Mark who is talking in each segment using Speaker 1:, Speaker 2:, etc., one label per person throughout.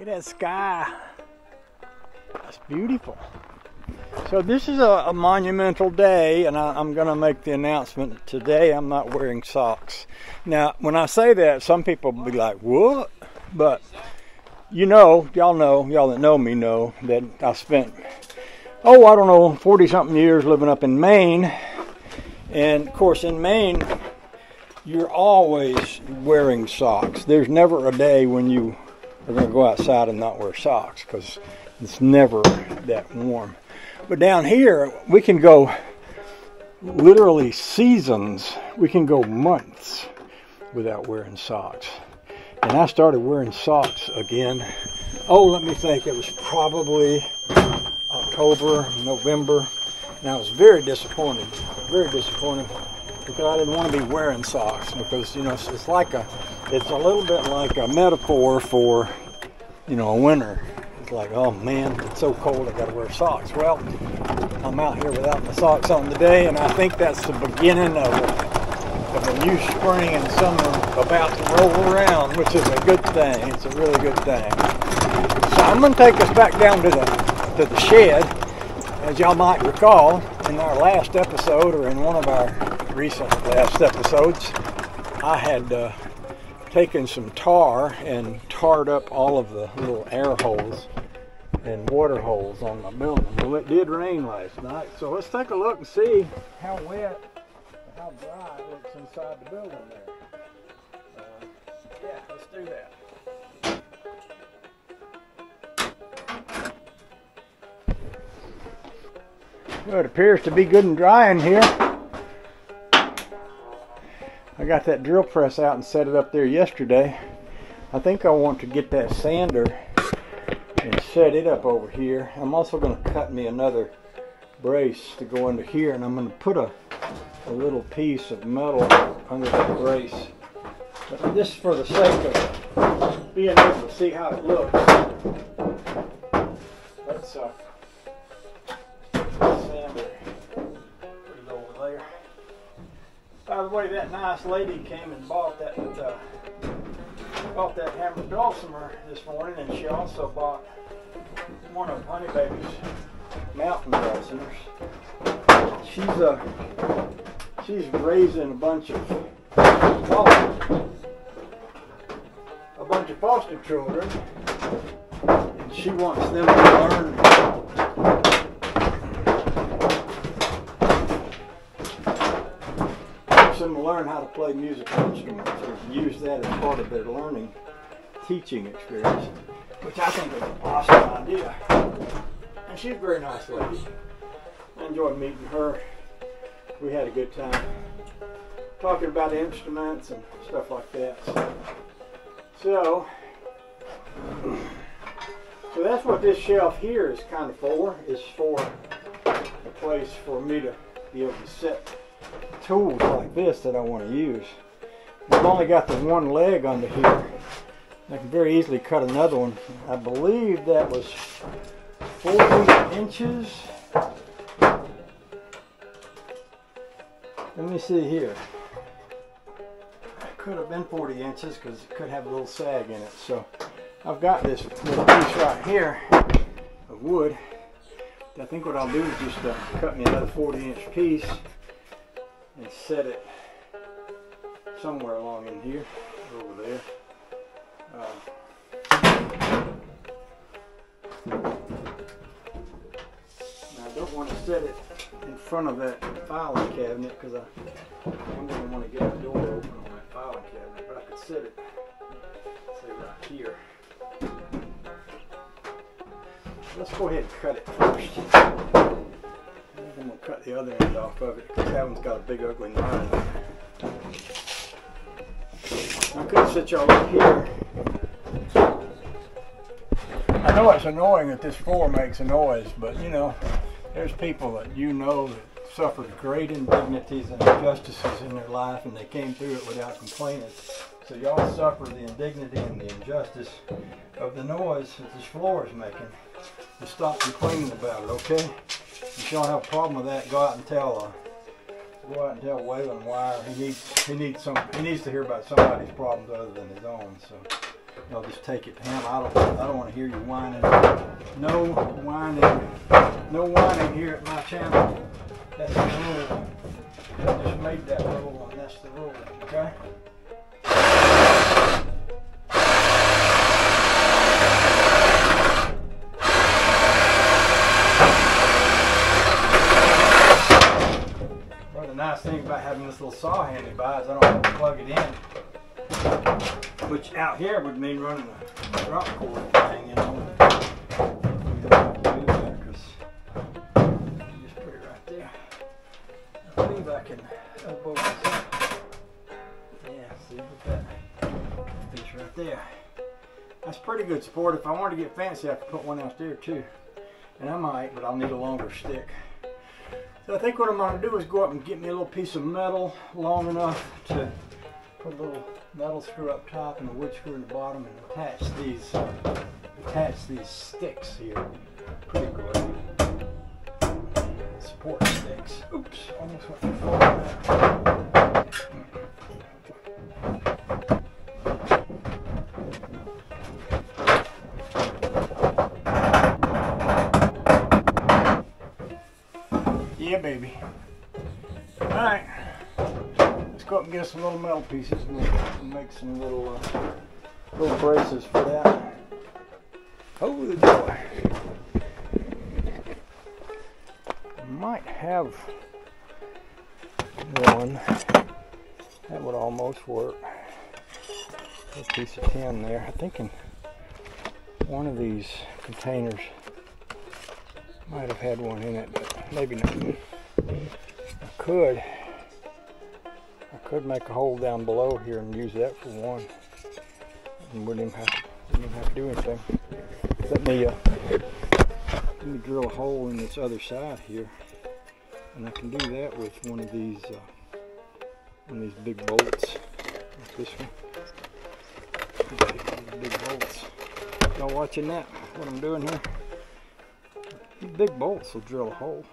Speaker 1: Look at that sky. That's beautiful. So this is a monumental day, and I'm going to make the announcement today I'm not wearing socks. Now, when I say that, some people will be like, what? But you know, y'all that know me know that I spent, I don't know, 40-something years living up in Maine. And of course, in Maine, you're always wearing socks. There's never a day when you are going to go outside and not wear socks, because it's never that warm. But down here, we can go literally seasons. We can go months without wearing socks. And I started wearing socks again. Let me think. It was probably October, November. And I was very disappointed. Very disappointed. Because I didn't want to be wearing socks. Because, you know, it's a little bit like a metaphor for, you know, a winter. It's like, oh man, it's so cold, I gotta wear socks. Well, I'm out here without my socks on today, and I think that's the beginning of a new spring and summer about to roll around, which is a good thing. It's a really good thing. So I'm gonna take us back down to the shed. As y'all might recall, in our last episode, or in one of our recent last episodes, I had taken some tar and tarred up all of the little air holes and water holes on my building. Well, it did rain last night, so let's take a look and see how wet and how dry it looks inside the building there. Yeah, let's do that. Well, it appears to be good and dry in here. I got that drill press out and set it up there yesterday. I think I want to get that sander and set it up over here. I'm also going to cut me another brace to go under here, and I'm going to put a little piece of metal under that brace. But just for the sake of being able to see how it looks, let's sander put it over there. By the way, that nice lady came and bought that hammer dulcimer this morning, and she also bought one of Honey Baby's mountain dulcimers. She's raising a bunch of foster children, and she wants them to learn how to play musical instruments, or use that as part of their teaching experience, which I think is an awesome idea. And she's a very nice lady. I enjoyed meeting her. We had a good time talking about instruments and stuff like that. So that's what this shelf here is kind of for. Is for a place for me to be able to set tools like this that I want to use. I've only got the one leg under here. I can very easily cut another one. I believe that was 40 inches. Let me see here. It could have been 40 inches because it could have a little sag in it. So I've got this little piece right here of wood. I think what I'll do is just cut me another 40-inch piece and set it somewhere along in here, over there. Now I don't want to set it in front of that filing cabinet, because I'm going to want to get the door open on that filing cabinet, but I could set it, say, right here. Let's go ahead and cut it first. I'm going to cut the other end off of it, because that one's got a big ugly line. I could sit y'all up here. I know it's annoying that this floor makes a noise, but you know, there's people that you know that suffered great indignities and injustices in their life, and they came through it without complaining. So y'all suffer the indignity and the injustice of the noise that this floor is making. Just stop complaining about it, okay? If you don't have a problem with that, go out and tell Waylon Wire he needs to hear about somebody's problems other than his own. So I'll just take it to him. I don't want to hear you whining. No whining here at my channel. That's the rule. I just made that rule, and that's the rule. Okay. Well, the nice thing about having this little saw handy by is I don't have to plug it in. Which out here would mean running a drop cord thing, you know. You don't have to do that because you just put it right there. I believe I can elbow this up. Yeah, see, with that piece right there. That's pretty good sport. If I wanted to get fancy, I could put one out there too. And I might, but I'll need a longer stick. So I think what I'm going to do is go up and get me a little piece of metal long enough to put a little metal screw up top and a wood screw in the bottom and attach these sticks here. Pretty good. Support sticks. Oops, almost went too far on that. Yeah, baby. Alright. Let's go up and get some little metal pieces and we'll make some little braces for that. Oh, the joy. Might have one that would almost work. A piece of tin there. I think in one of these containers might have had one in it, but maybe not. I could make a hole down below here and use that for one, and wouldn't even have to do anything. Let me drill a hole in this other side here, and I can do that with one of these big bolts, like this one. Big bolts. Y'all watching that? What I'm doing here? These big bolts will drill a hole.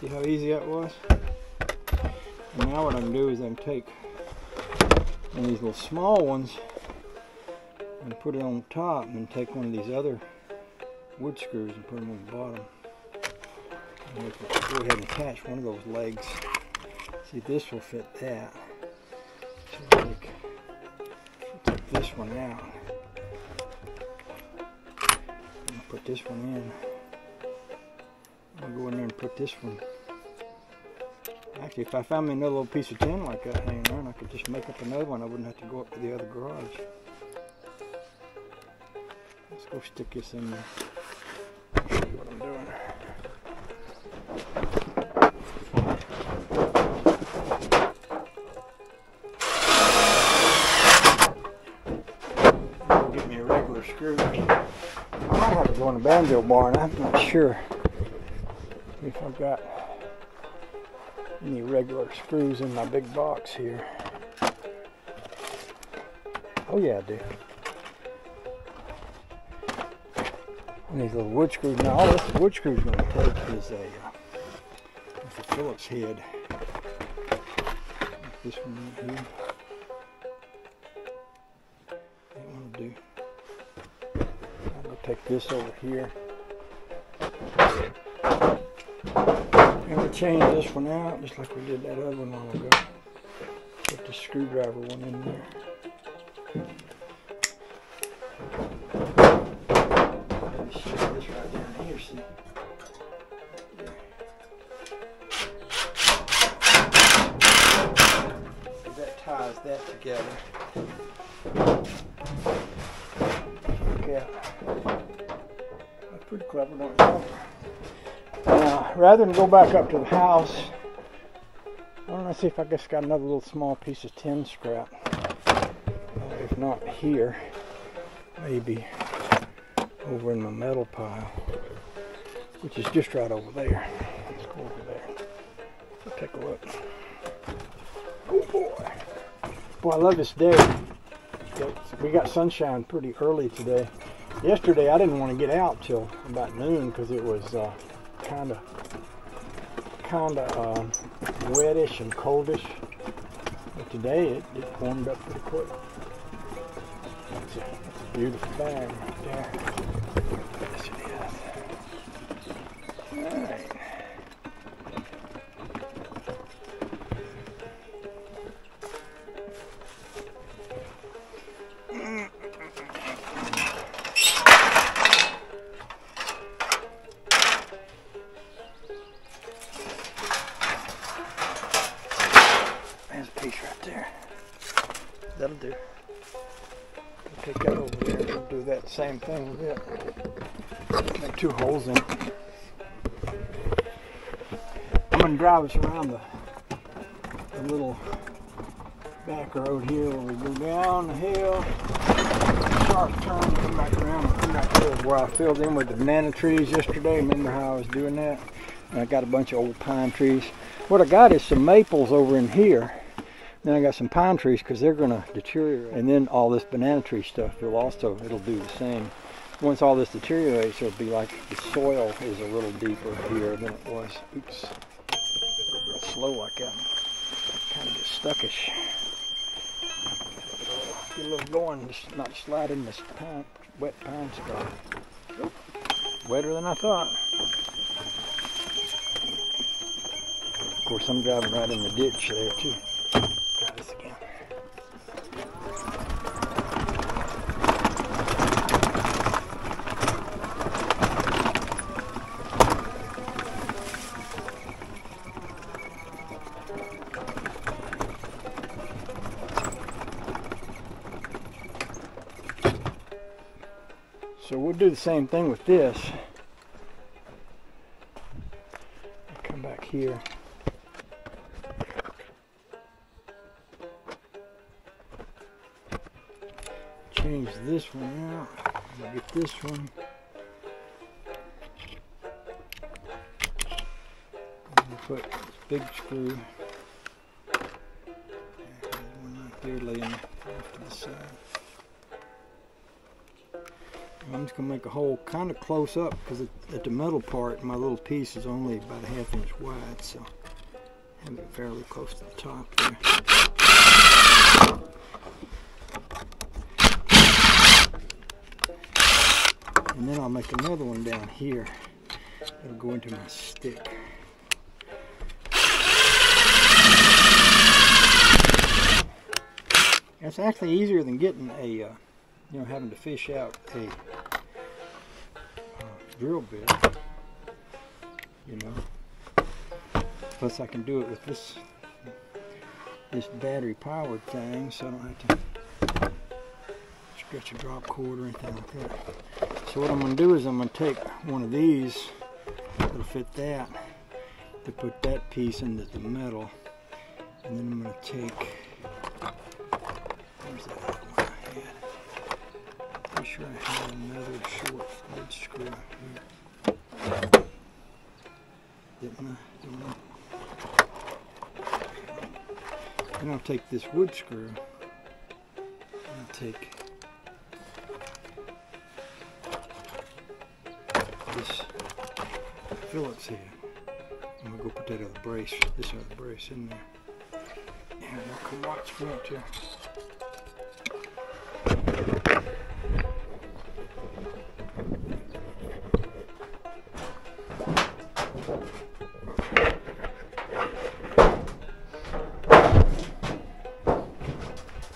Speaker 1: See how easy that was? And now what I can do is I can take one of these little small ones and put it on the top, and then take one of these other wood screws and put them on the bottom. And we can go ahead and attach one of those legs. See, this will fit that. So we'll take this one out. And put this one in. I'll go in there and put this one. Actually, if I found me another little piece of tin like that hanging around, I could just make up another one. I wouldn't have to go up to the other garage. Let's go stick this in there. Show you what I'm doing. Get me a regular screw. I might have to go in the banjo barn. I'm not sure if I've got any regular screws in my big box here. Oh yeah, I do. And these little wood screws. Now all this wood screw is going to take is a Phillips head. Like this one right here. That one will do. I'm going to take this over here. And we'll change this one out just like we did that other one a while ago. Put the screwdriver one in there. Let me shove this right down here, see? So that ties that together. Okay. That's pretty clever, don't you know? Now, rather than go back up to the house, I don't know, see if I just got another little small piece of tin scrap. If not here, maybe over in my metal pile, which is just right over there. Let's go over there. So take a look. Oh boy. Boy, I love this day. We got sunshine pretty early today. Yesterday I didn't want to get out till about noon because it was kind of kind of wettish and coldish. But today it warmed up pretty quick. That's a beautiful bag right there. Yes, it is. All right. There's a piece right there. That'll do. Take that over there. We'll do that same thing with it. Make 2 holes in it. I'm going to drive us around the little back road here where we go down the hill, sharp turn, come back around and come back here where I filled in with the banana trees yesterday. Remember how I was doing that? And I got a bunch of old pine trees. What I got is some maples over in here. Then I got some pine trees because they're going to deteriorate. And then all this banana tree stuff it'll do the same. Once all this deteriorates, it'll be like the soil is a little deeper here than it was. Oops. A little slow like that. Kind of get stuckish. Get a little going, just not slide in this wet pine straw. Oop. Wetter than I thought. Of course, I'm driving right in the ditch there too. Try this again. So we'll do the same thing with this. Come back here. Change this one out. We'll get this one. We'll put this big screw. There's one right there laying off to the side. I'm just going to make a hole kind of close up because at the metal part, my little piece is only about a ½ inch wide, so have it fairly close to the top there. And then I'll make another one down here that'll go into my stick. That's actually easier than getting a having to fish out a drill bit, Plus I can do it with this battery powered thing, so I don't have to stretch a drop cord or anything like that. So what I'm going to do is I'm going to take one of these that'll fit that to put that piece into the metal, and then I'm going to take, where's that other one I had? Pretty sure I had another short wood screw here. Didn't I? Then I'll take this wood screw and I'll take this Phillips head. I'm going to go put that other brace, this other brace in there. And I'll come watch for it too.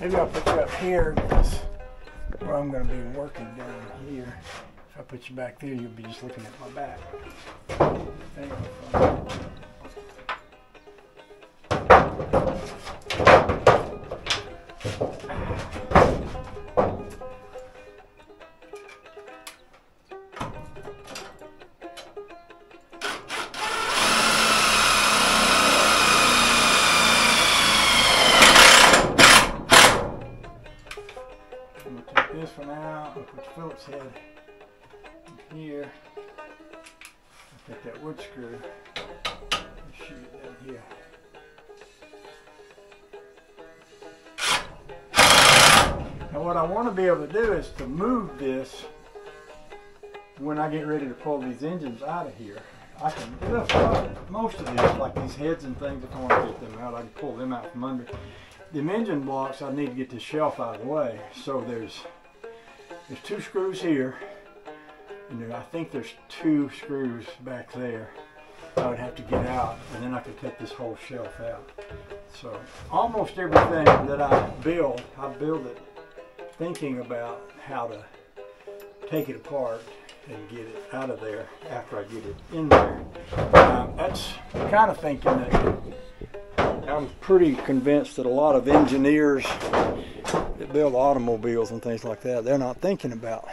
Speaker 1: Maybe I'll put you up here because where I'm going to be working down here. If I put you back there, you'll be just looking at my back. This one out, I'll put the Phillips head in here. I'll take that wood screw and shoot it down here. Now what I want to be able to do is to move this when I get ready to pull these engines out of here. I can lift up most of these, like these heads and things. If I want to get them out, I can pull them out from under. The engine blocks, I need to get this shelf out of the way. So there's 2 screws here, and I think there's 2 screws back there I would have to get out, and then I could take this whole shelf out. So almost everything that I build it thinking about how to take it apart and get it out of there after I get it in there. That's kind of thinking that I'm pretty convinced that a lot of engineers that build automobiles and things like that, they're not thinking about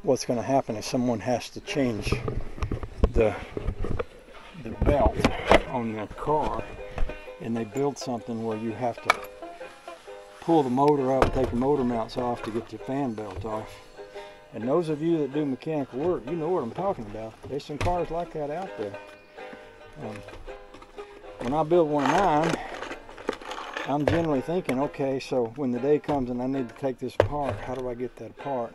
Speaker 1: what's going to happen if someone has to change the belt on their car, and they build something where you have to pull the motor up, take the motor mounts off to get your fan belt off. And those of you that do mechanical work, you know what I'm talking about. There's some cars like that out there. When I build one of mine, I'm generally thinking, okay, so when the day comes and I need to take this apart, how do I get that apart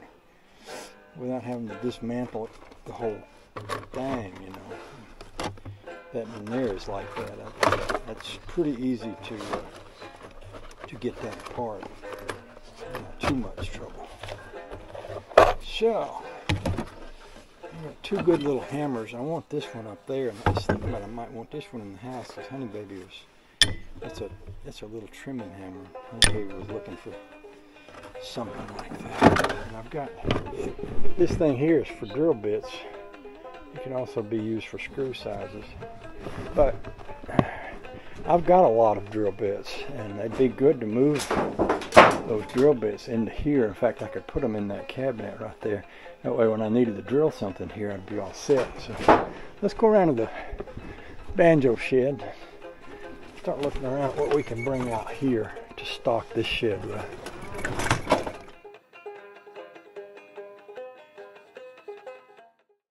Speaker 1: without having to dismantle the whole thing, you know? That in there is like that. That's pretty easy to get that apart. Not too much trouble. So, I got 2 good little hammers. I want this one up there, and I was thinking about I might want this one in the house because Honey Baby that's a little trimming hammer. Honey Baby was looking for something like that. And I've got this thing here is for drill bits. It can also be used for screw sizes. But I've got a lot of drill bits, and they'd be good to move those drill bits into here. In fact, I could put them in that cabinet right there. That way when I needed to drill something here, I'd be all set. So let's go around to the banjo shed. Start looking around at what we can bring out here to stock this shed with.